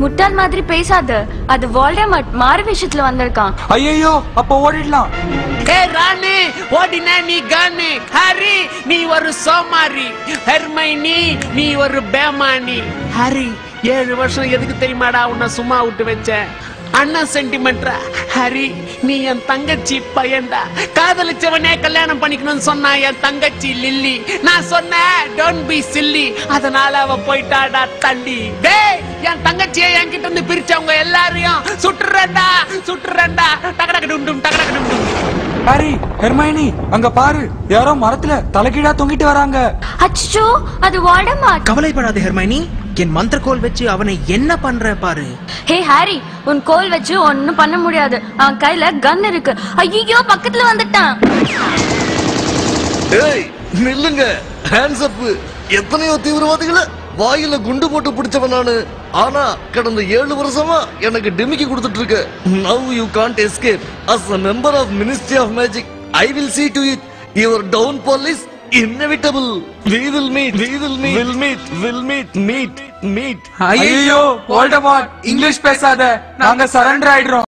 முட்டாள் மாதிரி பேசாத. அது வால்டமர்ட் மாறு விஷயத்துல வந்திருக்கான். ஐயோ, அப்ப ஓடிடலாம். ராணி ஓடினா நீ கானி. ஹாரி நீ ஒரு சோமாரி. ஹெர்மைனி நீ ஒரு பேமானி. ஹாரி 7 வருஷம் எதுக்கு தெரியுமாடா உன்னை சும்மா விட்டு வச்சேன்? அண்ணா சென்டிமெண்ட்ரா. ஹரி நீ என் தங்கச்சி பையன்டா. காதலிச்சவனே கல்யாணம் பண்ணிக்கணும்னு சொன்னா என் தங்கச்சி லில்லி. நான் சொன்னேன் டோன்ட் பி சில்லி. அதனால அவ போயிட்டாடா தள்ளி. டேய் என் தங்கச்சியை என்கிட்ட இருந்து பிரிச்சவங்க எல்லாரையும் சுட்டுறேன்டா சுட்டுறேன்டா. டகடக டும் டகடக டும். ஹாரி, ஹெர்மைனி அங்க பாரு, யாரோ மரத்துல தலைகீழா தொங்கிட்டு வராங்க. அச்சோ, அது வால்டமர்ட். கவலைப்படாத ஹெர்மைனி, என் மந்திரக்கோல் வச்சு அவனை என்ன பண்ற பாரு. ஹே ஹாரி, உன் கோல் வச்சு ஒன்னும் பண்ண முடியாது. அவன் கையில கன் இருக்கு. ஐயோ, பக்கத்துல வந்துட்டான். ஏய் நில்லுங்க, ஹேண்ட்ஸ் அப். எத்தனையோ தீவிரவாதிகளை வாயில குண்டு போட்டு பிடிச்சவன் நானு. ஆனா கடந்த 7 வருஷமா எனக்கு டிமிக்கி கொடுத்துட்டு இருக்க. Now you can't escape. As a member of Ministry of Magic, I will see to it your downfall is inevitable. We will meet. ஐயோ, வால்டமர்ட் இங்கிலீஷ் பேசாத, நாங்க சரண்டர் ஆயிடுறோம்.